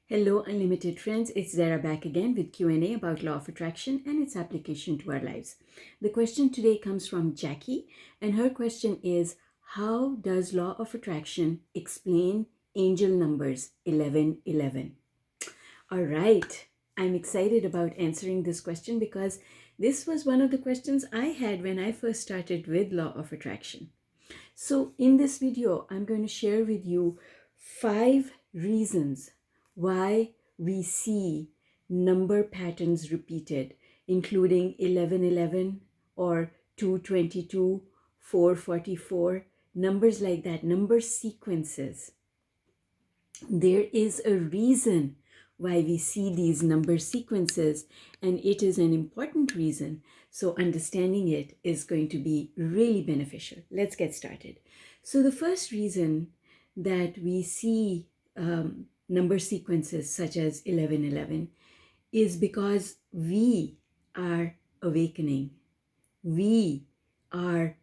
Hello, unlimited friends. It's Zara back again with Q&A about law of attraction and its application to our lives. The question today comes from Jackie, and her question is, how does law of attraction explain angel numbers 1111? All right. I'm excited about answering this question because this was one of the questions I had when I first started with law of attraction. So in this video, I'm going to share with you 5 reasons why we see number patterns repeated, including 1111 or 222, 444, numbers like that, number sequences. There is a reason why we see these number sequences, and it is an important reason. So understanding it is going to be really beneficial. Let's get started. So the first reason that we see number sequences such as 1111 is because we are awakening. We are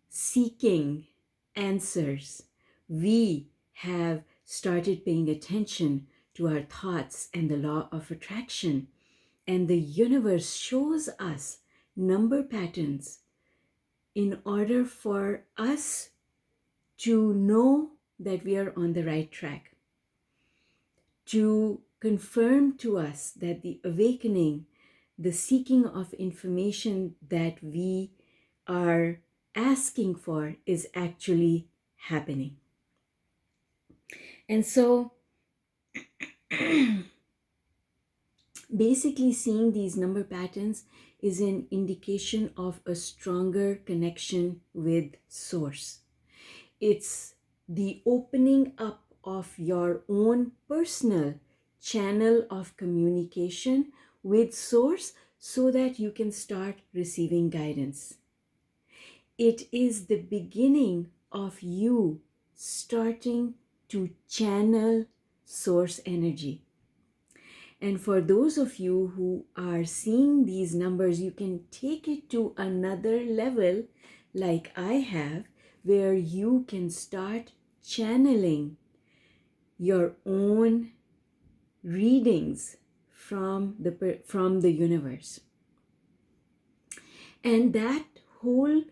seeking answers. We have started paying attention to our thoughts and the law of attraction. And the universe shows us number patterns in order for us to know that we are on the right track, to confirm to us that the awakening, the seeking of information that we are asking for is actually happening. And so basically seeing these number patterns is an indication of a stronger connection with source. It's the opening up of your own personal channel of communication with source so that you can start receiving guidance. It is the beginning of you starting to channel source energy. And for those of you who are seeing these numbers, you can take it to another level, like I have, where you can start channeling your own readings from the universe. And that whole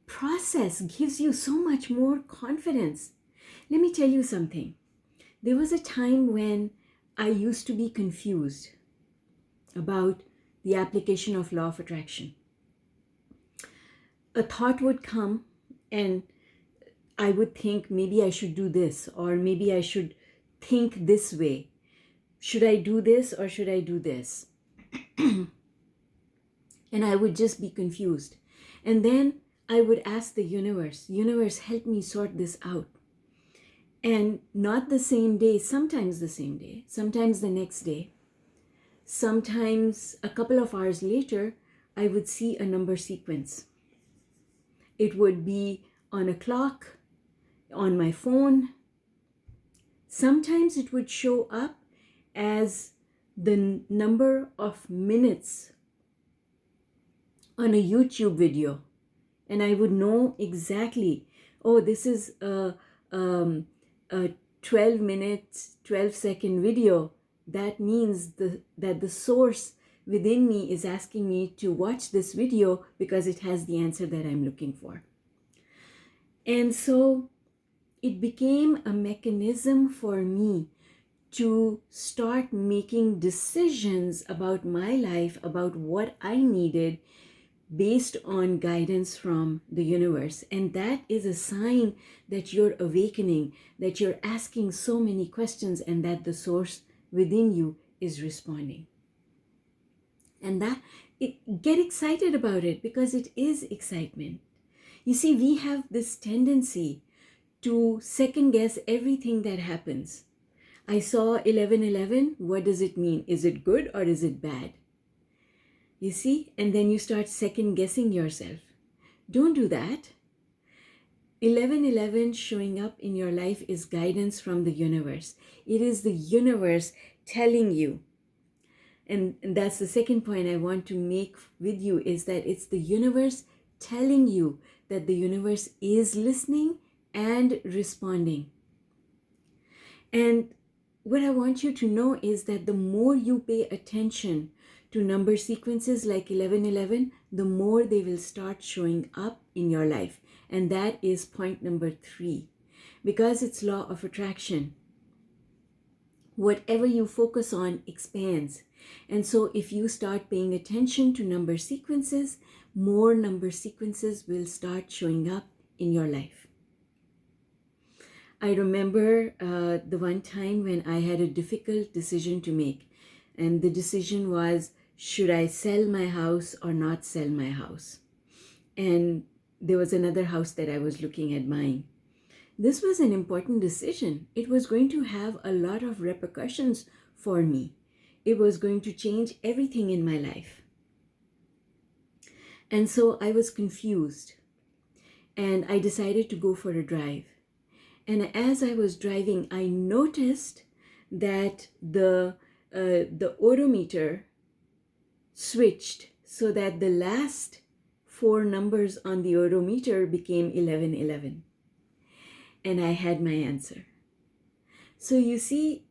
process gives you so much more confidence. Let me tell you something. There was a time when I used to be confused about the application of law of attraction. A thought would come and I would think maybe I should do this, or maybe I should think this way. Should I do this or should I do this? And I would just be confused. And then I would ask the universe, help me sort this out. And not the same day, sometimes the same day, sometimes the next day, sometimes a couple of hours later, I would see a number sequence. It would be on a clock, on my phone. Sometimes it would show up as the number of minutes on a YouTube video. And I would know exactly, oh, this is a 12 minutes, 12-second video. That means that the source within me is asking me to watch this video because it has the answer that I'm looking for. And so it became a mechanism for me to start making decisions about my life, about what I needed, based on guidance from the universe. And that is a sign that you're awakening, that you're asking so many questions, and that the source within you is responding. And get excited about it, because it is excitement. You see, we have this tendency to second guess everything that happens. I saw 1111. What does it mean? Is it good or is it bad? You see, and then you start second guessing yourself. Don't do that. 1111 showing up in your life is guidance from the universe. It is the universe telling you. And that's the second point I want to make with you, is that it's the universe telling you that the universe is listening and responding. And what I want you to know is that the more you pay attention to number sequences like 1111, the more they will start showing up in your life. And that is point number 3. Because it's law of attraction, whatever you focus on expands. And so if you start paying attention to number sequences, more number sequences will start showing up in your life. I remember the one time when I had a difficult decision to make. And the decision was, should I sell my house or not sell my house? And there was another house that I was looking at buying. This was an important decision. It was going to have a lot of repercussions for me. It was going to change everything in my life. And so I was confused. And I decided to go for a drive. And as I was driving, I noticed that the odometer switched so that the last 4 numbers on the odometer became 1111. And I had my answer. So you see,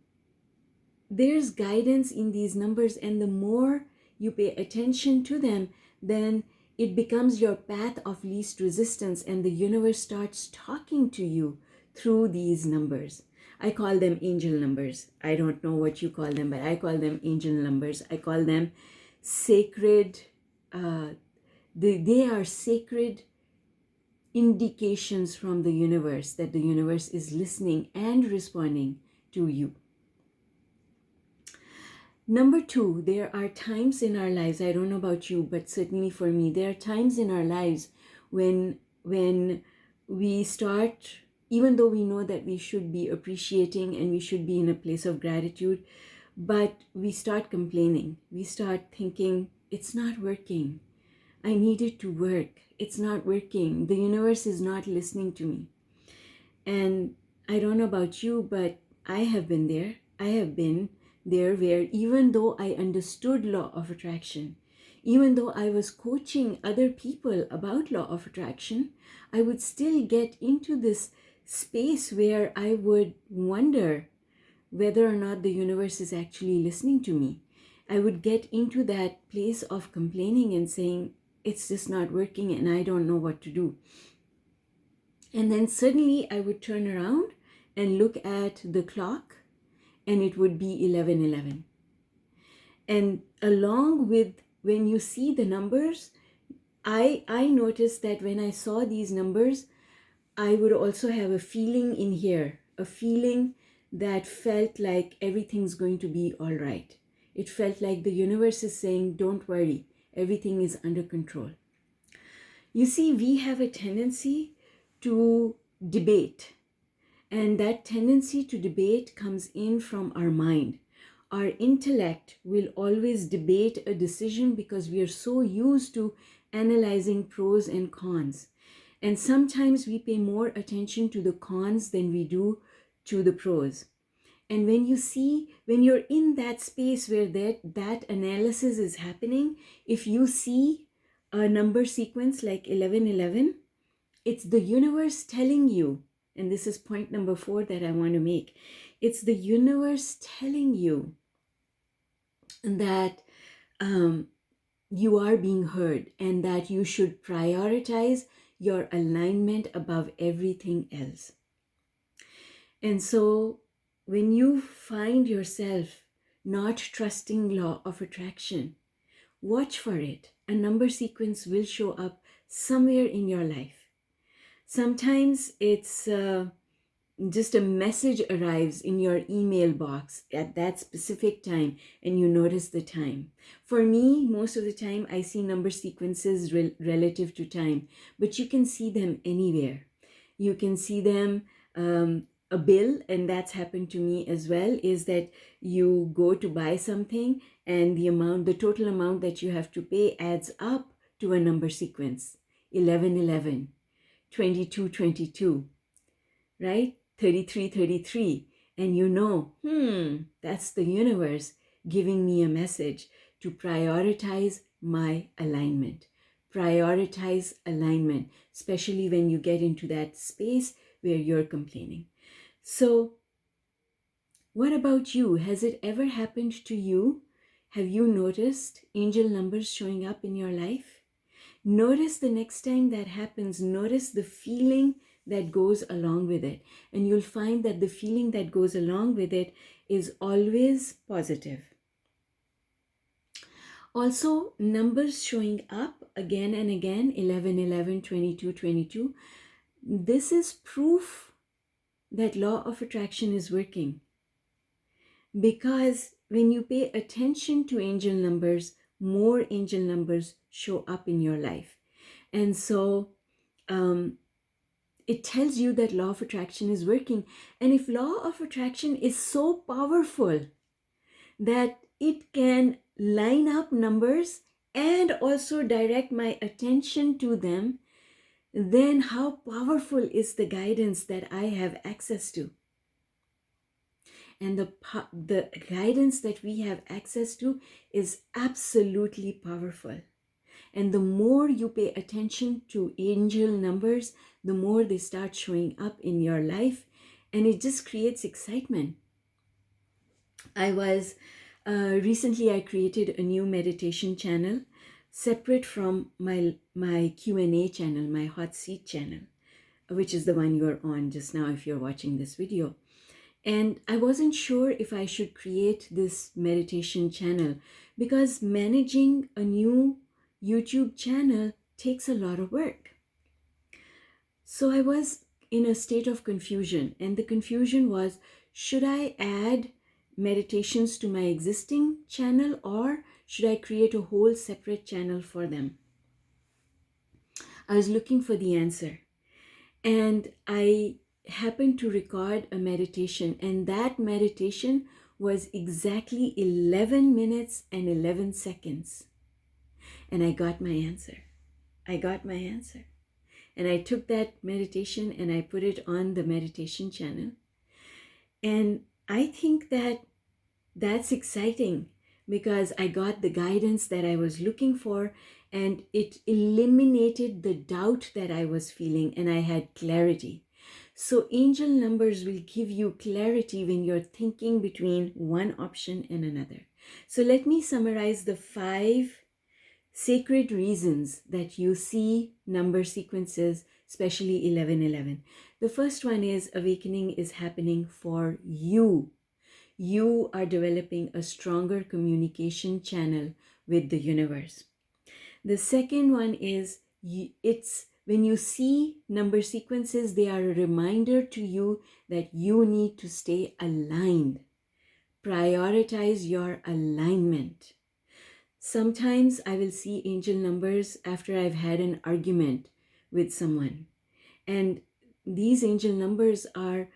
there's guidance in these numbers, and the more you pay attention to them, then it becomes your path of least resistance, and the universe starts talking to you through these numbers. I call them angel numbers. I don't know what you call them, but I call them angel numbers. I call them sacred, they are sacred indications from the universe that the universe is listening and responding to you. Number 2, there are times in our lives, I don't know about you, but certainly for me, there are times in our lives when we start, even though we know that we should be appreciating and we should be in a place of gratitude, but we start complaining. We start thinking, it's not working. I need it to work. It's not working. The universe is not listening to me. And I don't know about you, but I have been there. I have been there where even though I understood law of attraction, even though I was coaching other people about law of attraction, I would still get into this space where I would wonder whether or not the universe is actually listening to me. I would get into that place of complaining and saying, it's just not working and I don't know what to do. And then suddenly I would turn around and look at the clock and it would be 11:11. And along with when you see the numbers, I noticed that when I saw these numbers, I would also have a feeling in here, a feeling that felt like everything's going to be all right. It felt like the universe is saying, don't worry, everything is under control. You see, we have a tendency to debate, and that tendency to debate comes in from our mind. Our intellect will always debate a decision because we are so used to analyzing pros and cons. And sometimes we pay more attention to the cons than we do to the pros. And when you're in that space where that analysis is happening, if you see a number sequence like 11:11, it's the universe telling you, and this is point number 4 that I want to make. It's the universe telling you that you are being heard and that you should prioritize your alignment above everything else. And so when you find yourself not trusting law of attraction, watch for it. A number sequence will show up somewhere in your life. Sometimes it's just a message arrives in your email box at that specific time and you notice the time. For me, most of the time I see number sequences relative to time, but you can see them anywhere. You can see them a bill, and that's happened to me as well, is that you go to buy something and the total amount that you have to pay adds up to a number sequence. 11:11, 22:22, right? 33:33, and you know, that's the universe giving me a message to prioritize my alignment. Prioritize alignment, especially when you get into that space where you're complaining. So What about you? Has it ever happened to you? Have you noticed angel numbers showing up in your life? Notice the next time that happens, notice the feeling that goes along with it. And you'll find that the feeling that goes along with it is always positive. Also, numbers showing up again and again, 11, 11, 22, 22. This is proof that law of attraction is working. Because when you pay attention to angel numbers, more angel numbers show up in your life. And so it tells you that law of attraction is working. And if law of attraction is so powerful that it can line up numbers and also direct my attention to them, then how powerful is the guidance that I have access to? And the guidance that we have access to is absolutely powerful. And the more you pay attention to angel numbers, the more they start showing up in your life, and it just creates excitement. Recently I created a new meditation channel separate from my Q&A channel, my hot seat channel, which is the one you're on just now if you're watching this video. And I wasn't sure if I should create this meditation channel because managing a new YouTube channel takes a lot of work. So I was in a state of confusion, and the confusion was, should I add meditations to my existing channel or should I create a whole separate channel for them? I was looking for the answer, and I happened to record a meditation, and that meditation was exactly 11 minutes and 11 seconds. And I got my answer. And I took that meditation and I put it on the meditation channel. And I think that that's exciting because I got the guidance that I was looking for, and it eliminated the doubt that I was feeling, and I had clarity. So angel numbers will give you clarity when you're thinking between one option and another. So let me summarize the 5 sacred reasons that you see number sequences, especially 1111. The first one is awakening is happening for you. You are developing a stronger communication channel with the universe. The second one is it's when you see number sequences, they are a reminder to you that you need to stay aligned. Prioritize your alignment. Sometimes I will see angel numbers after I've had an argument with someone. And these angel numbers are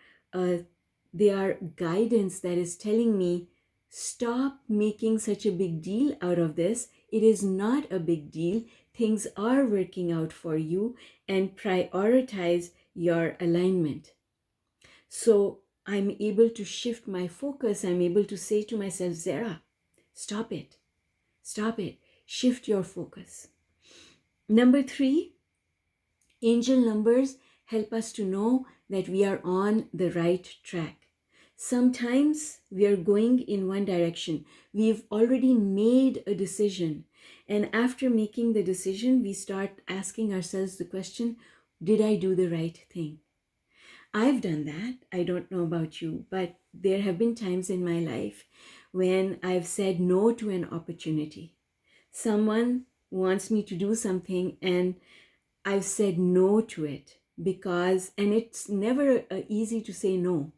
they are guidance that is telling me, stop making such a big deal out of this. It is not a big deal. Things are working out for you, and prioritize your alignment. So I'm able to shift my focus. I'm able to say to myself, Zara, stop it. Stop it. Shift your focus. Number 3, angel numbers help us to know that we are on the right track. Sometimes we are going in one direction. We've already made a decision. And after making the decision, we start asking ourselves the question, did I do the right thing? I've done that. I don't know about you, but there have been times in my life when I've said no to an opportunity. Someone wants me to do something and I've said no to it because, and it's never easy to say no,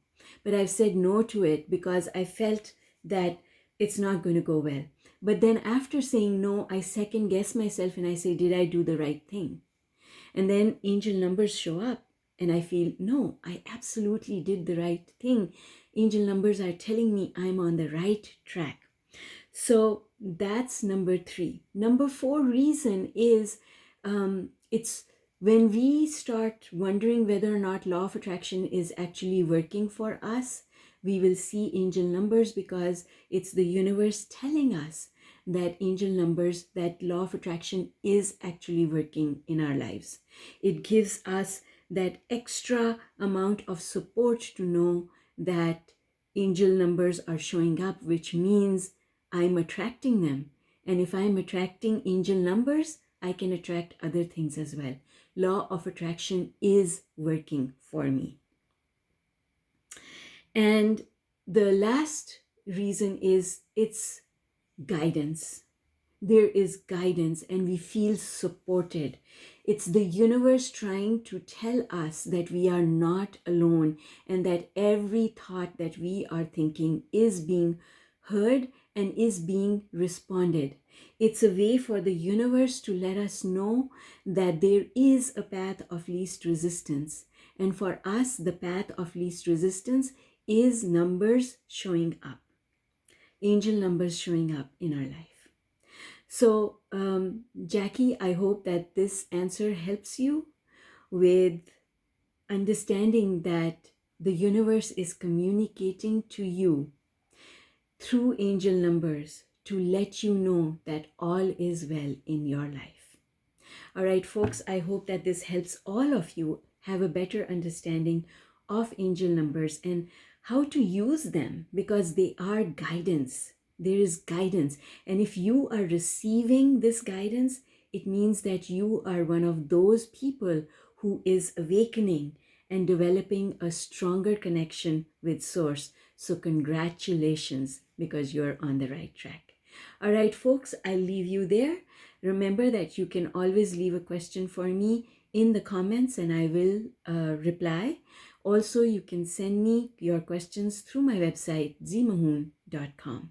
but I've said no to it because I felt that it's not going to go well. But then after saying no, I second guess myself and I say, did I do the right thing? And then angel numbers show up and I feel, no, I absolutely did the right thing. Angel numbers are telling me I'm on the right track. So that's number 3. Number 4 reason is it's when we start wondering whether or not law of attraction is actually working for us, we will see angel numbers because it's the universe telling us that angel numbers, that law of attraction is actually working in our lives. It gives us that extra amount of support to know that angel numbers are showing up, which means I'm attracting them. And if I'm attracting angel numbers, I can attract other things as well. Law of attraction is working for me. And the last reason is it's guidance. There is guidance and we feel supported. It's the universe trying to tell us that we are not alone and that every thought that we are thinking is being heard and is being responded. It's a way for the universe to let us know that there is a path of least resistance. And for us, the path of least resistance is numbers showing up, angel numbers showing up in our life. So, Jackie, I hope that this answer helps you with understanding that the universe is communicating to you through angel numbers to let you know that all is well in your life. All right, folks, I hope that this helps all of you have a better understanding of angel numbers and how to use them, because they are guidance. There is guidance. And if you are receiving this guidance, it means that you are one of those people who is awakening and developing a stronger connection with Source. So congratulations, because you're on the right track. All right, folks, I'll leave you there. Remember that you can always leave a question for me in the comments and I will reply. Also, you can send me your questions through my website, zmahoon.com.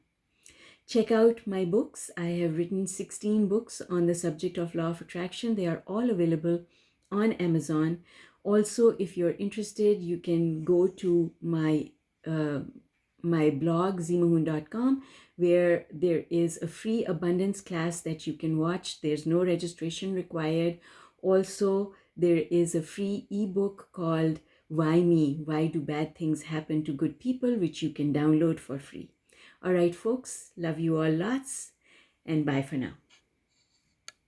Check out my books. I have written 16 books on the subject of law of attraction. They are all available on Amazon. Also, if you're interested, you can go to my blog, zmahoon.com, where there is a free abundance class that you can watch. There's no registration required. Also, there is a free ebook called Why Me? Why Do Bad Things Happen to Good People, which you can download for free. All right, folks, love you all lots, and bye for now.